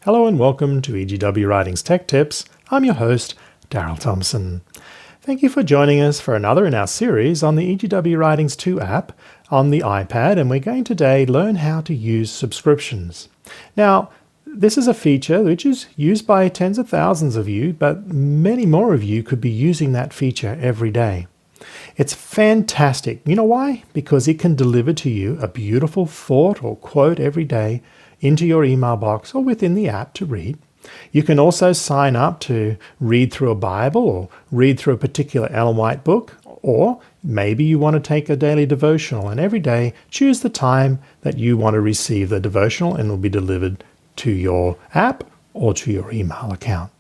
Hello and welcome to EGW Writings Tech Tips. I'm your host, Daryl Thompson. Thank you for joining us for another in our series on the EGW Writings 2 app on the iPad, and we're going to today learn how to use subscriptions. Now, this is a feature which is used by tens of thousands of you, but many more of you could be using that feature every day. It's fantastic. You know why? Because it can deliver to you a beautiful thought or quote every day into your email box or within the app to read. You can also sign up to read through a Bible or read through a particular Ellen White book, or maybe you want to take a daily devotional and every day choose the time that you want to receive the devotional and it will be delivered to your app or to your email account.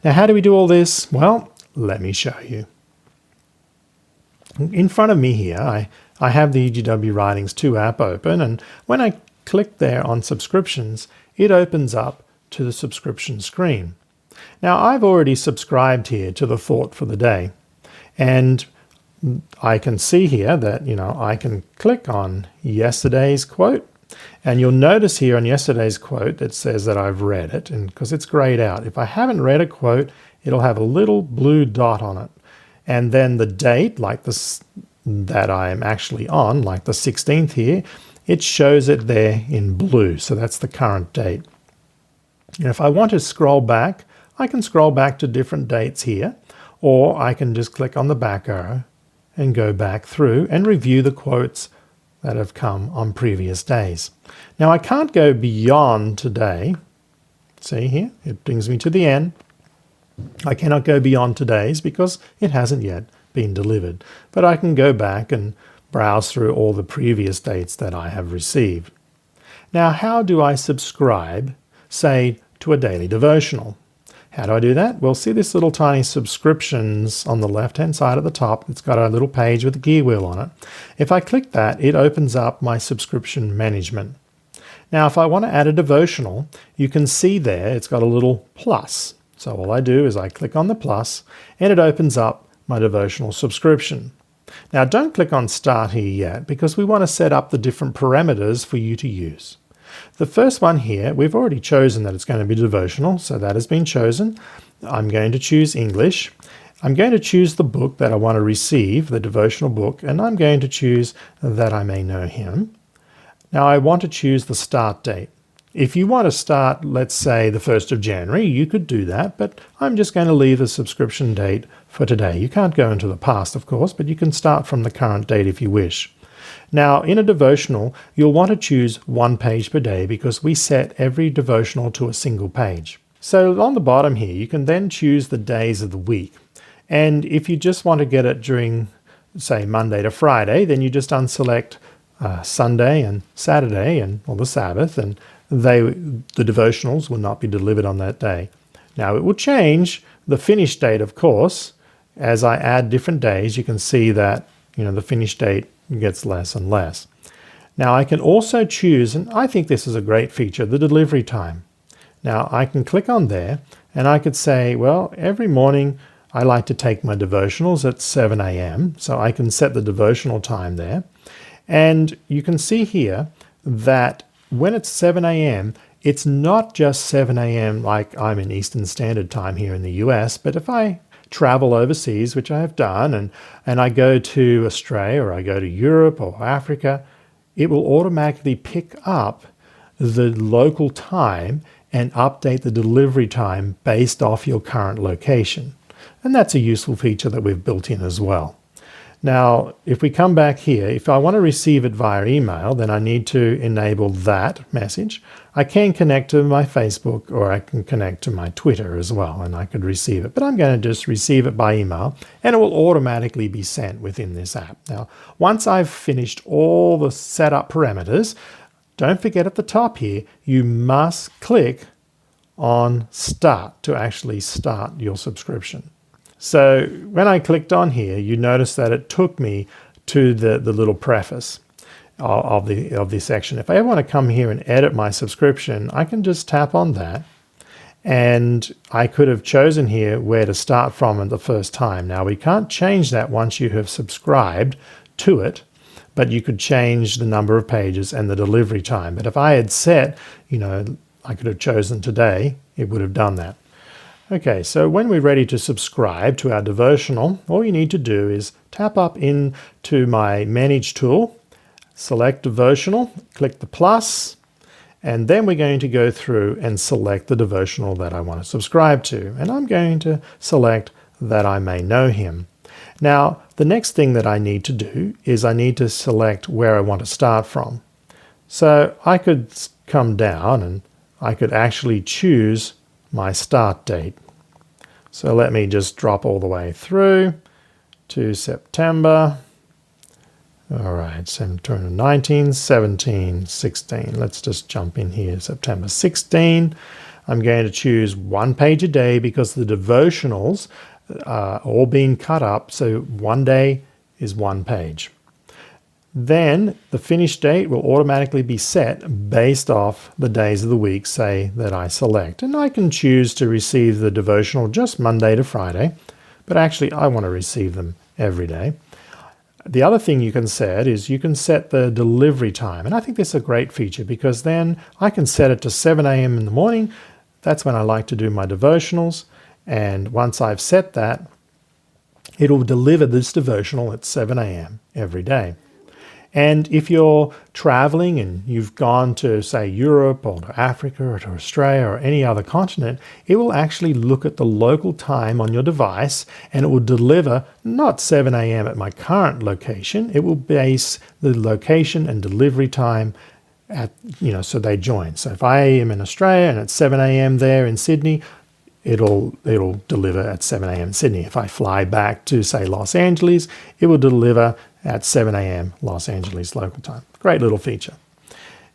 Now, how do we do all this? Well, let me show you. In front of me here, I have the EGW Writings 2 app open, and when I click there on subscriptions, it opens up to the subscription screen. Now, I've already subscribed here to the thought for the day, and I can see here that, I can click on yesterday's quote, and you'll notice here on yesterday's quote that says that I've read it, and because it's grayed out. If I haven't read a quote, it'll have a little blue dot on it, and then the date, like this that I'm actually on, like the 16th here, it shows it there in blue, so that's the current date. And if I want to scroll back, I can scroll back to different dates here, or I can just click on the back arrow and go back through and review the quotes that have come on previous days. Now, I can't go beyond today. See here, it brings me to the end. I cannot go beyond today's because it hasn't yet been delivered, but I can go back and browse through all the previous dates that I have received. Now, how do I subscribe, say, to a daily devotional? How do I do that? Well, see this little tiny subscriptions on the left-hand side at the top. It's got a little page with a gear wheel on it. If I click that, it opens up my subscription management. Now, if I want to add a devotional, you can see there it's got a little plus. So all I do is I click on the plus, and it opens up my devotional subscription. Now, don't click on Start here yet because we want to set up the different parameters for you to use. The first one here, we've already chosen that it's going to be devotional, so that has been chosen. I'm going to choose English. I'm going to choose the book that I want to receive, the devotional book, and I'm going to choose That I May Know Him. Now, I want to choose the start date. If you want to start, let's say, the 1st of January, you could do that, but I'm just going to leave the subscription date for today. You can't go into the past, of course, but you can start from the current date if you wish. Now, in a devotional, you'll want to choose 1 page per day because we set every devotional to a single page. So on the bottom here, you can then choose the days of the week. And if you just want to get it during, say, Monday to Friday, then you just unselect Sunday and Saturday or the Sabbath, and the devotionals will not be delivered on that day. Now, it will change the finish date, of course. As I add different days, you can see that the finish date gets less and less. Now, I can also choose, and I think this is a great feature, the delivery time. Now, I can click on there, and I could say, well, every morning I like to take my devotionals at 7 a.m., so I can set the devotional time there. And you can see here that when it's 7 a.m., it's not just 7 a.m. like I'm in Eastern Standard Time here in the US, but if I travel overseas, which I have done, and I go to Australia or I go to Europe or Africa, it will automatically pick up the local time and update the delivery time based off your current location. And that's a useful feature that we've built in as well. Now, if we come back here, if I want to receive it via email, then I need to enable that message. I can connect to my Facebook or I can connect to my Twitter as well, and I could receive it. But I'm going to just receive it by email, and it will automatically be sent within this app. Now, once I've finished all the setup parameters, don't forget at the top here, you must click on Start to actually start your subscription. So when I clicked on here, you notice that it took me to the little preface of this section. If I ever want to come here and edit my subscription, I can just tap on that, and I could have chosen here where to start from at the first time. Now, we can't change that once you have subscribed to it, but you could change the number of pages and the delivery time. But if I had set, I could have chosen today, it would have done that. Okay, so when we're ready to subscribe to our devotional, all you need to do is tap up into my Manage tool, select Devotional, click the plus, and then we're going to go through and select the devotional that I want to subscribe to. And I'm going to select That I May Know Him. Now, the next thing that I need to do is I need to select where I want to start from. So I could come down and I could actually choose my start date. So let me just drop all the way through to September. All right, September 19, 17, 16. Let's just jump in here, September 16. I'm going to choose 1 page a day because the devotionals are all being cut up, so one day is 1 page. Then the finish date will automatically be set based off the days of the week, say, that I select. And I can choose to receive the devotional just Monday to Friday, but actually I want to receive them every day. The other thing you can set is you can set the delivery time. And I think this is a great feature because then I can set it to 7 a.m. in the morning. That's when I like to do my devotionals. And once I've set that, it'll deliver this devotional at 7 a.m. every day. And if you're traveling and you've gone to, say, Europe or to Africa or to Australia or any other continent, it will actually look at the local time on your device and it will deliver not 7 a.m. at my current location. It will base the location and delivery time at, so they join. So if I am in Australia and it's 7 a.m. there in Sydney, it'll deliver at 7 a.m. in Sydney. If I fly back to, say, Los Angeles, it will deliver at 7 a.m. Los Angeles local time. Great little feature.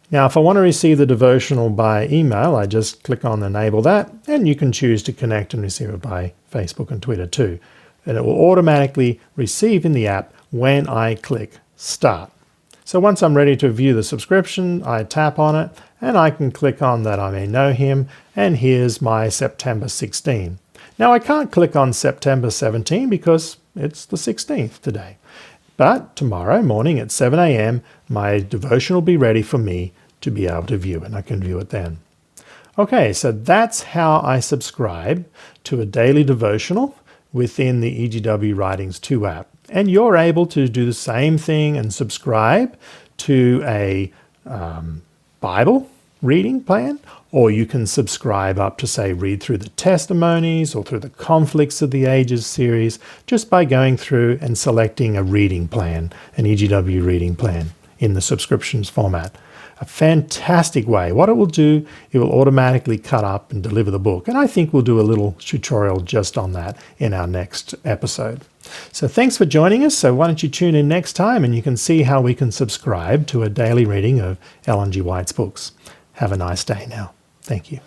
Now, if I want to receive the devotional by email, I just click on Enable That, and you can choose to connect and receive it by Facebook and Twitter too. And it will automatically receive in the app when I click Start. So once I'm ready to view the subscription, I tap on it, and I can click on That I May Know Him, and here's my September 16. Now, I can't click on September 17 because it's the 16th today. But tomorrow morning at 7 a.m., my devotion will be ready for me to be able to view it, and I can view it then. Okay, so that's how I subscribe to a daily devotional within the EGW Writings 2 app. And you're able to do the same thing and subscribe to a Bible reading plan, or you can subscribe up to, say, read through the testimonies or through the Conflicts of the Ages series just by going through and selecting a reading plan, an EGW reading plan in the subscriptions format. A fantastic way. What it will do, it will automatically cut up and deliver the book. And I think we'll do a little tutorial just on that in our next episode. So thanks for joining us. So why don't you tune in next time and you can see how we can subscribe to a daily reading of Ellen G. White's books. Have a nice day now. Thank you.